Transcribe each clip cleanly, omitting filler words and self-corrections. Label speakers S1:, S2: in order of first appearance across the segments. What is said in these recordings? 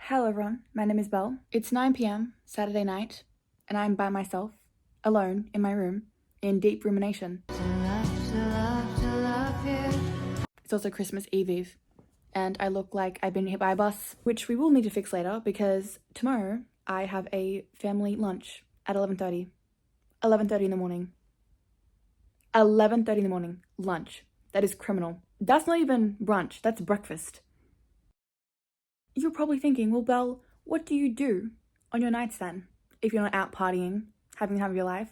S1: Hello everyone, my name is Belle. It's 9 p.m. Saturday night, and I'm by myself, alone in my room, in deep rumination. It's also Christmas Eve, and I look like I've been hit by a bus, which we will need to fix later because tomorrow I have a family lunch at 11:30. 11:30 in the morning. 11:30 in the morning, lunch. That is criminal. That's not even brunch, that's breakfast. You're probably thinking, well, Belle, what do you do on your nights then if you're not out partying, having the time of your life?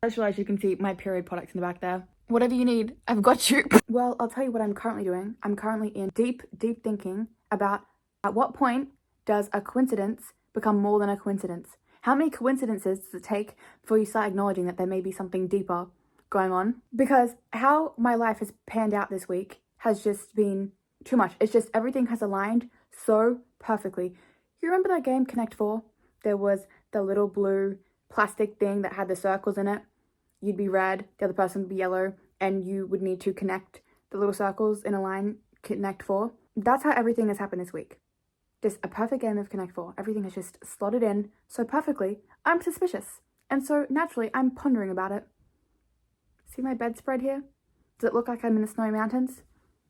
S1: I just realized you can see my period products in the back there. Whatever you need, I've got you. Well, I'll tell you what I'm currently doing. I'm currently in deep thinking about at what point does a coincidence become more than a coincidence? How many coincidences does it take before you start acknowledging that there may be something deeper going on? Because how my life has panned out this week has just been too much. It's just everything has aligned so perfectly. You remember that game Connect 4? There was the little blue plastic thing that had the circles in it. You'd be red, the other person would be yellow, and you would need to connect the little circles in a line, Connect 4. That's how everything has happened this week. Just a perfect game of Connect 4. Everything has just slotted in so perfectly. I'm suspicious. And so naturally, I'm pondering about it. See my bedspread here? Does it look like I'm in the snowy mountains?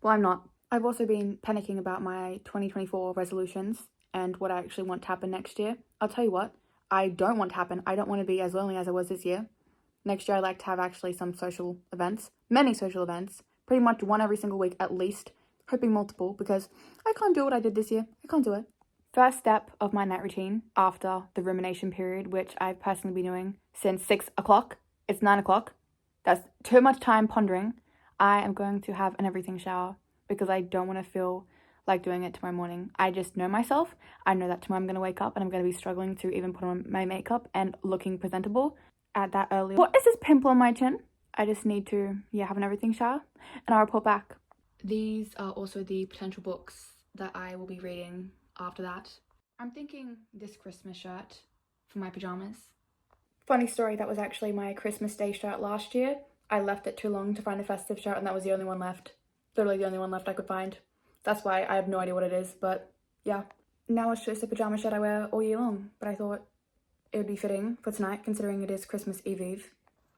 S1: Well, I'm not. I've also been panicking about my 2024 resolutions and what I actually want to happen next year. I'll tell you what, I don't want to happen. I don't want to be as lonely as I was this year. Next year, I'd like to have actually some social events, many social events, pretty much one every single week at least, hoping multiple, because I can't do what I did this year. I can't do it. First step of my night routine after the rumination period, which I've personally been doing since 6 o'clock. It's 9 o'clock. That's too much time pondering. I am going to have an everything shower because I don't want to feel like doing it tomorrow morning. I just know myself. I know that tomorrow I'm going to wake up and I'm going to be struggling to even put on my makeup and looking presentable at that early. What is this pimple on my chin? I just need to, have an everything shower and I'll report back. These are also the potential books that I will be reading after that. I'm thinking this Christmas shirt for my pajamas. Funny story, that was actually my Christmas Day shirt last year. I left it too long to find a festive shirt and that was the only one left. Literally the only one left I could find. That's why I have no idea what it is, but yeah. Now it's just a pajama shirt I wear all year long, but I thought it would be fitting for tonight considering it is Christmas Eve.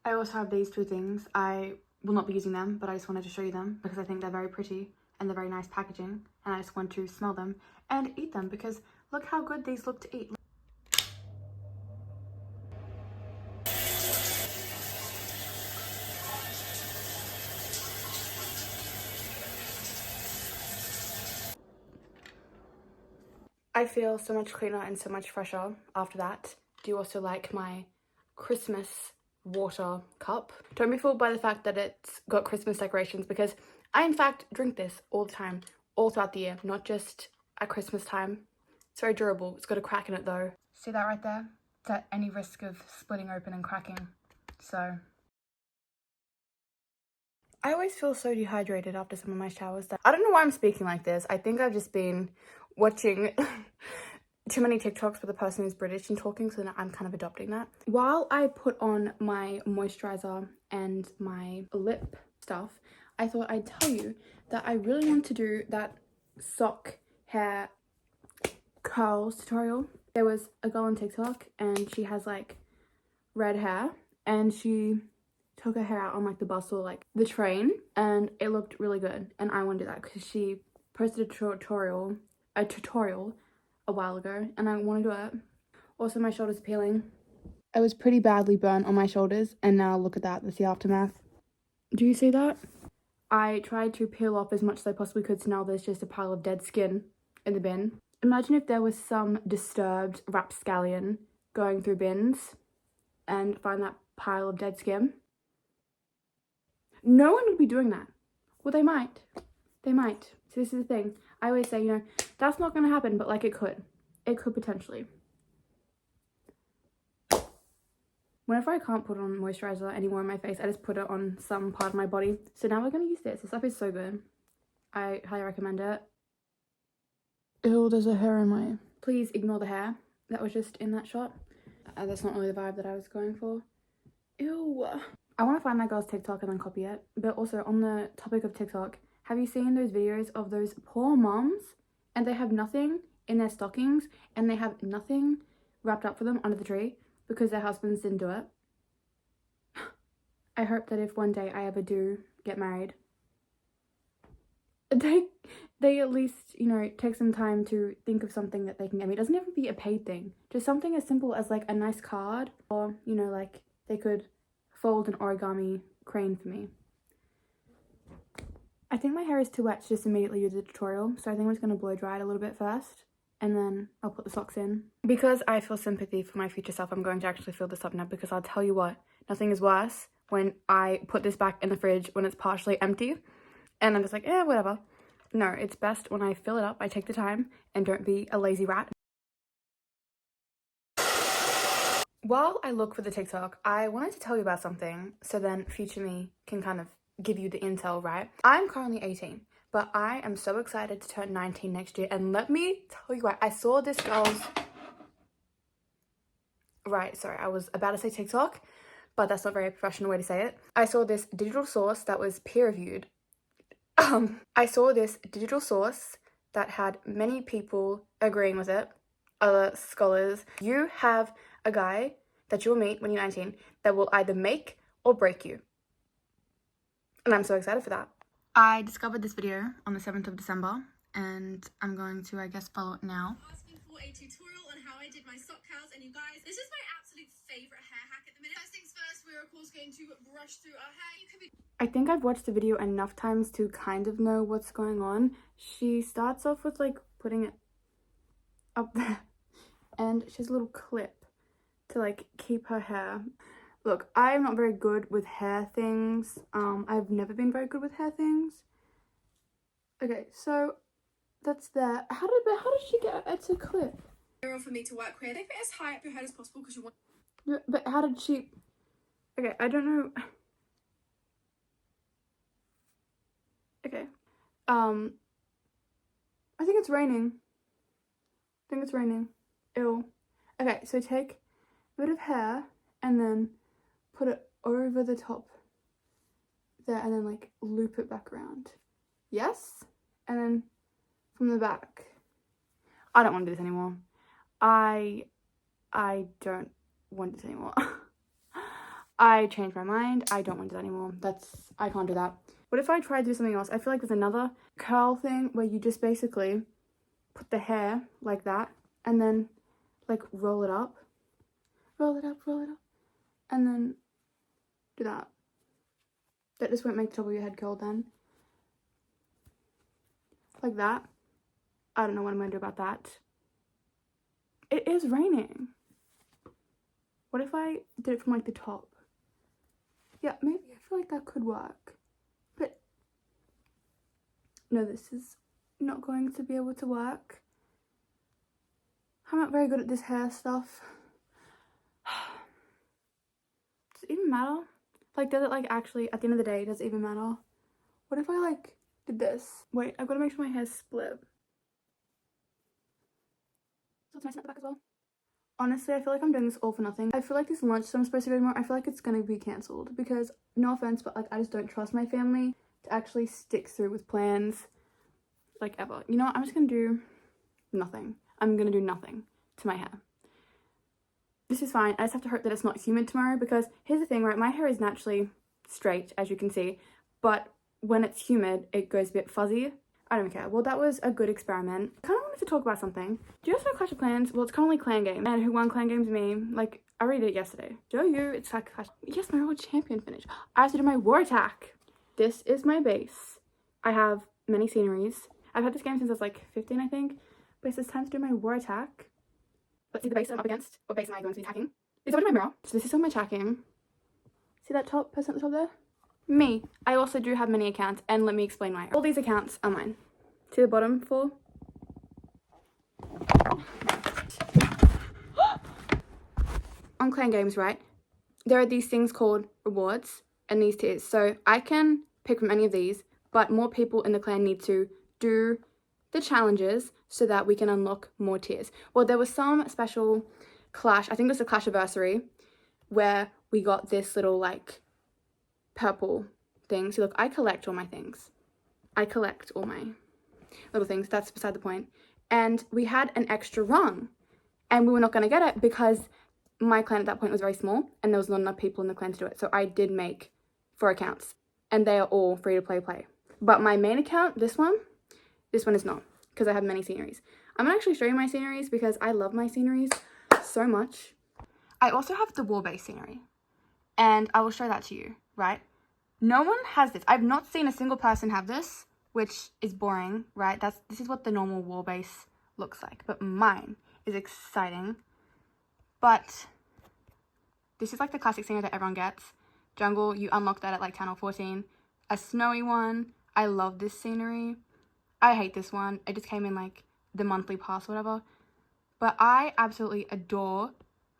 S1: I also have these two things. I will not be using them, but I just wanted to show you them because I think they're very pretty and they're very nice packaging and I just want to smell them and eat them because look how good these look to eat. I feel so much cleaner and so much fresher after that. Do you also like my Christmas water cup? Don't be fooled by the fact that it's got Christmas decorations because I in fact drink this all the time, all throughout the year, not just at Christmas time. It's very durable. It's got a crack in it though. See that right there? It's at any risk of splitting open and cracking. So I always feel so dehydrated after some of my showers that I don't know why I'm speaking like this. I think I've just been watching too many TikToks with a person who's British and talking, so now I'm kind of adopting that. While I put on my moisturizer and my lip stuff, I thought I'd tell you that I really want to do that sock hair curls tutorial. There was a girl on TikTok and she has like red hair and she took her hair out on like the bus or like the train and it looked really good and I want to do that because she posted a tutorial a while ago and I want to do it. Also my shoulders are peeling. I was pretty badly burnt on my shoulders and now look at that, that's the aftermath. Do you see that? I tried to peel off as much as I possibly could so now there's just a pile of dead skin in the bin. Imagine if there was some disturbed rapscallion going through bins and find that pile of dead skin. No one would be doing that. Well, they might. They might. So this is the thing. I always say, that's not going to happen, but like it could. It could potentially. Whenever I can't put on moisturizer anymore on my face, I just put it on some part of my body. So now we're going to use this. This stuff is so good. I highly recommend it. Ew, there's a hair in my... Please ignore the hair that was just in that shot. That's not really the vibe that I was going for. Ew. I want to find that girl's TikTok and then copy it. But also, on the topic of TikTok, have you seen those videos of those poor moms and they have nothing in their stockings, and they have nothing wrapped up for them under the tree because their husbands didn't do it. I hope that if one day I ever do get married, they at least, you know, take some time to think of something that they can get me. It doesn't have to be a paid thing. Just something as simple as like a nice card, or, you know, like they could fold an origami crane for me. I think my hair is too wet to just immediately use the tutorial, so I think I'm just going to blow dry it a little bit first, and then I'll put the socks in. Because I feel sympathy for my future self, I'm going to actually fill this up now, because I'll tell you what, nothing is worse when I put this back in the fridge when it's partially empty, and I'm just like, eh, whatever. No, it's best when I fill it up, I take the time, and don't be a lazy rat. While I look for the TikTok, I wanted to tell you about something, so then future me can kind of give you the intel, right? I'm currently 18, but I am so excited to turn 19 next year, and let me tell you what, I saw this girl's... Right, sorry, I was about to say TikTok, but that's not a very professional way to say it. I saw this digital source that was peer-reviewed. I saw this digital source that had many people agreeing with it, other scholars. You have a guy that you'll meet when you're 19 that will either make or break you. And I'm so excited for that. I discovered this video on the 7th of December, and I'm going to, I guess, follow it now.
S2: Asking for a tutorial on how I did my sock curls, and you guys, this is my absolute favorite hair hack at the minute. First things first, we're of course going to brush through our hair. You could be...
S1: I think I've watched the video enough times to kind of know what's going on. She starts off with like putting it up there, and she has a little clip to like keep her hair. Look, I'm not very good with hair things. I've never been very good with hair things. Okay, so that's there. How did she get it to clip?
S2: For me to work with, I think as high up your head as possible because you want...
S1: But how did she... Okay, I don't know. Okay. I think it's raining. Ew. Okay, so take a bit of hair and then put it over the top there and then like loop it back around. Yes? And then from the back. I don't want to do this anymore. I don't want this anymore. I changed my mind. I don't want to do that anymore. I can't do that. What if I try to do something else? I feel like there's another curl thing where you just basically put the hair like that and then like roll it up, and then do that. That just won't make the top of your head curl then. Like that. I don't know what I'm going to do about that. It is raining. What if I did it from like the top? Yeah, maybe I feel like that could work. But no, this is not going to be able to work. I'm not very good at this hair stuff. Does it even matter? Like, does it like actually, at the end of the day, does it even matter? What if I like did this? Wait, I've got to make sure my hair's split. So it's nice at the back as well. Honestly, I feel like I'm doing this all for nothing. I feel like this lunch that I'm supposed to go tomorrow, I feel like it's gonna be cancelled because, no offense, but like I just don't trust my family to actually stick through with plans like ever. You know what? I'm just gonna do nothing. I'm gonna do nothing to my hair. This is fine. I just have to hope that it's not humid tomorrow because here's the thing, right? My hair is naturally straight, as you can see, but when it's humid, it goes a bit fuzzy. I don't care. Well, that was a good experiment. I kind of wanted to talk about something. Do you guys know Clash of Clans? Well, it's currently Clan Game. And who won Clan Game's me. Like, I already did it yesterday. Do you? It's like Clash. Yes, my world champion finish. I have to do my war attack. This is my base. I have many sceneries. I've had this game since I was like 15, I think. But it's time to do my war attack. Let's see the base that I'm up against. What base am I going to be attacking? It's over my mirror. So this is all my attacking. See that top person at the top there? Me. I also do have many accounts, and let me explain why. All these accounts are mine. See the bottom 4? On Clan Games, right, there are these things called rewards and these tiers. So I can pick from any of these, but more people in the clan need to do the challenges so that we can unlock more tiers. Well, there was some special clash, I think it was a Clash anniversary, where we got this little like purple thing. So look, I collect all my things. I collect all my little things. That's beside the point. And we had an extra rung, and we were not going to get it because my clan at that point was very small and there was not enough people in the clan to do it. So I did make 4 accounts, and they are all free to play. But my main account, this one is not, because I have many sceneries. I'm gonna actually show you my sceneries because I love my sceneries so much. I also have the wall-based scenery, and I will show that to you, right? No one has this. I've not seen a single person have this, which is boring, right? This is what the normal wall base looks like, but mine is exciting. But this is like the classic scenery that everyone gets. Jungle, you unlock that at like 10 or 14. A snowy one. I love this scenery. I hate this one. It just came in like the monthly pass or whatever. But I absolutely adore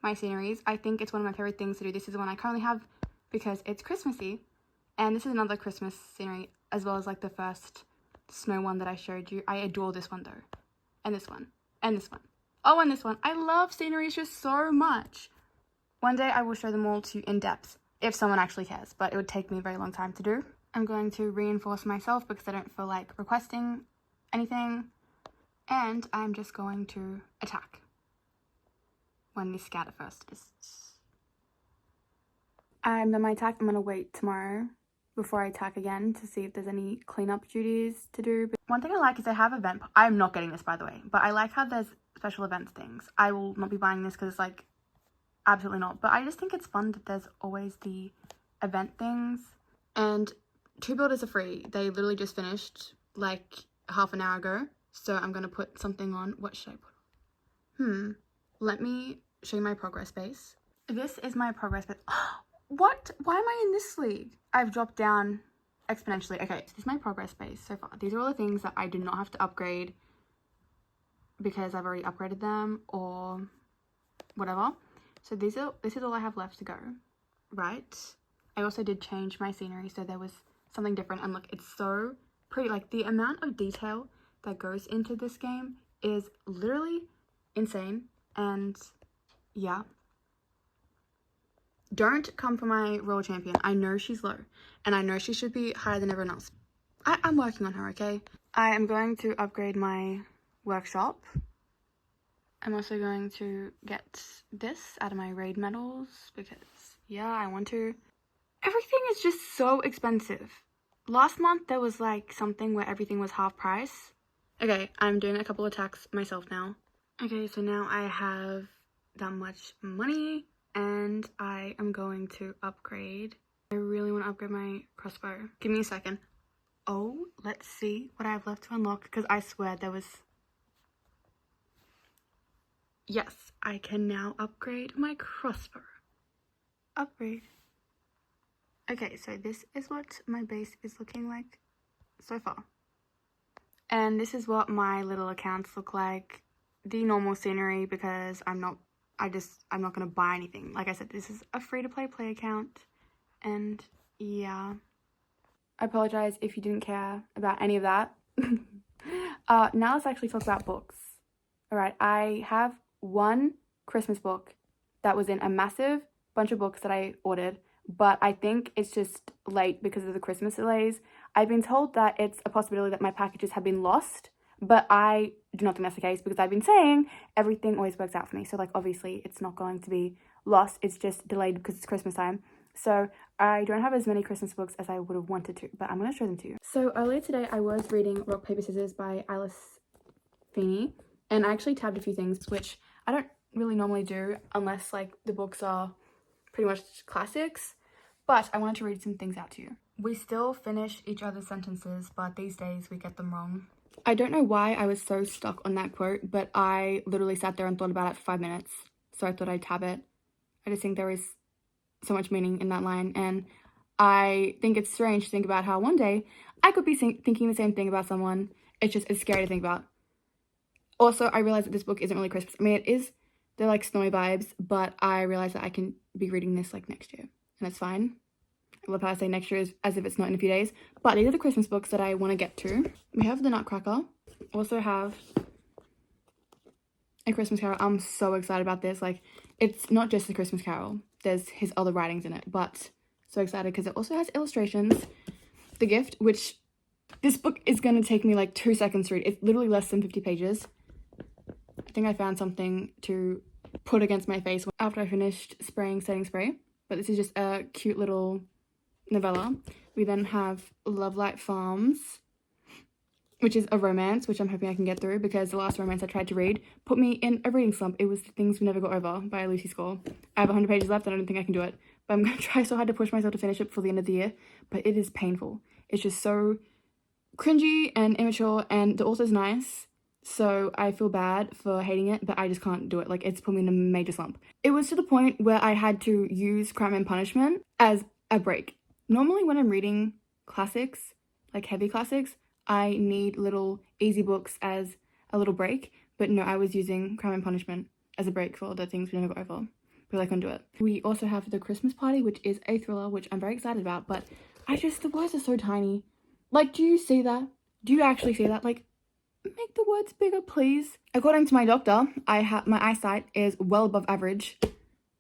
S1: my sceneries. I think it's one of my favorite things to do. This is the one I currently have because it's Christmassy. And this is another Christmas scenery, as well as like the first snow one that I showed you. I adore this one though. And this one. And this one. Oh, and this one. I love sceneries just so much. One day I will show them all to you in depth, if someone actually cares, but it would take me a very long time to do. I'm going to reinforce myself because I don't feel like requesting anything. And I'm just going to attack when we scatter first. I'm done my attack. I'm going to wait tomorrow before I attack again to see if there's any cleanup duties to do. But one thing I like is they have event. I'm not getting this, by the way, but I like how there's special events things. I will not be buying this because it's like absolutely not, but I just think it's fun that there's always the event things. And 2 builders are free. They literally just finished like half an hour ago, so I'm gonna put something on. What should I put? Let me show you my progress base. This is my progress base. What? Why am I in this league? I've dropped down exponentially. Okay, so this is my progress base so far. These are all the things that I did not have to upgrade because I've already upgraded them or whatever. So this is all I have left to go, right? I also did change my scenery, so there was something different. And look, it's so pretty. Like, the amount of detail that goes into this game is literally insane. And yeah. Don't come for my royal champion. I know she's low, and I know she should be higher than everyone else. I'm working on her, okay? I am going to upgrade my workshop. I'm also going to get this out of my raid medals because, yeah, I want to. Everything is just so expensive. Last month, there was like something where everything was half price. Okay, I'm doing a couple attacks myself now. Okay, so now I have that much money and I am going to upgrade. I really want to upgrade my crossbow. Give me a second. Oh, let's see what I have left to unlock because I swear there was... Yes, I can now upgrade my crossbow. Upgrade. Okay, so this is what my base is looking like so far. And this is what my little accounts look like. The normal scenery because I'm not gonna buy anything. Like I said, this is a free-to-play account. And yeah. I apologize if you didn't care about any of that. Now let's actually talk about books. Alright, I have one Christmas book that was in a massive bunch of books that I ordered, but I think it's just late because of the Christmas delays. I've been told that it's a possibility that my packages have been lost, but I do not think that's the case because I've been saying everything always works out for me. So like obviously it's not going to be lost, it's just delayed because it's Christmas time. So I don't have as many Christmas books as I would have wanted to, but I'm going to show them to you. So earlier today I was reading Rock, Paper, Scissors by Alice Feeney, and I actually tabbed a few things which I don't really normally do unless like the books are pretty much classics, but I wanted to read some things out to you. We still finish each other's sentences, but these days we get them wrong. I don't know why I was so stuck on that quote, but I literally sat there and thought about it for 5 minutes, so I thought I'd tab it. I just think there is so much meaning in that line, and I think it's strange to think about how one day I could be thinking the same thing about someone. It's scary to think about. Also, I realized that this book isn't really Christmas. I mean, they're like snowy vibes, but I realized that I can be reading this like next year, and it's fine. I love how I say next year as if it's not in a few days, but these are the Christmas books that I want to get to. We have The Nutcracker, also have A Christmas Carol. I'm so excited about this. Like, it's not just A Christmas Carol, there's his other writings in it, but so excited because it also has illustrations. The Gift, which This book is gonna take me like 2 seconds to read. It's literally less than 50 pages. I think I found something to put against my face after I finished spraying setting spray. But this is just a cute little novella. We then have Love Light Farms, which is a romance, which I'm hoping I can get through because the last romance I tried to read put me in a reading slump. It was Things We Never Got Over by Lucy Score. I have 100 pages left and I don't think I can do it. But I'm going to try so hard to push myself to finish it before the end of the year. But it is painful. It's just so cringy and immature, and the author's nice. So I feel bad for hating it, but I just can't do it. Like, it's put me in a major slump. It was to the point where I had to use Crime and Punishment as a break. Normally when I'm reading classics, like heavy classics, I need little easy books as a little break. But no, I was using Crime and Punishment as a break for the Things We Never Got Over. But I couldn't do it. We also have The Christmas Party, which is a thriller, which I'm very excited about. But the words are so tiny. Like, do you see that? Do you actually see that? Like, make the words bigger, please. According to my doctor, my eyesight is well above average,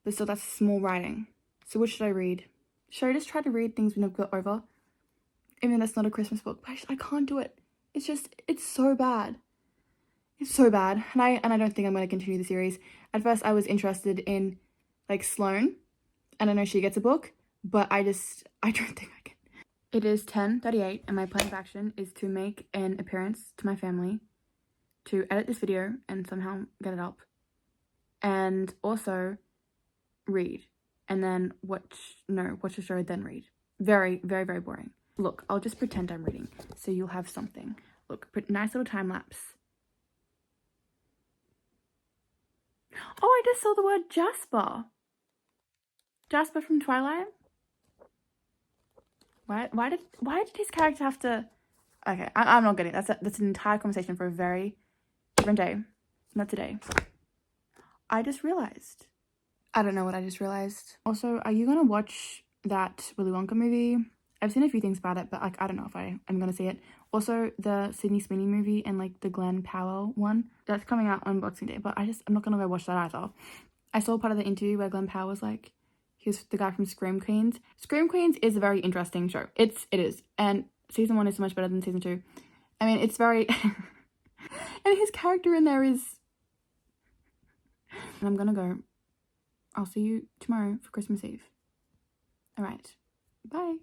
S1: but still that's small writing. So what should I read? Should I just try to read Things We Never Got Over? Even though that's not a Christmas book, but I can't do it. It's so bad. It's so bad. And I don't think I'm going to continue the series. At first I was interested in like Sloane, and I know she gets a book, but I don't think I can. It is 10:38 and my plan of action is to make an appearance to my family, to edit this video and somehow get it up, and also read, and then watch a show, then read. Very, very, very boring. Look, I'll just pretend I'm reading so you'll have something. Look, nice little time lapse. Oh, I just saw the word Jasper. Jasper from Twilight? Why did his character have to... Okay, I'm not getting it. That's an entire conversation for a very different day. Not today. I just realized. I don't know what I just realized. Also, are you gonna watch that Willy Wonka movie? I've seen a few things about it, but like I don't know if I'm gonna see it. Also, the Sydney Sweeney movie and like the Glenn Powell one, that's coming out on Boxing Day, but I'm not gonna go watch that either. I saw part of the interview where Glenn Powell was like, he's the guy from Scream Queens. Scream Queens is a very interesting show. It is. And season 1 is so much better than season 2. I mean, it's very... and his character in there is... And I'm gonna go. I'll see you tomorrow for Christmas Eve. Alright. Bye.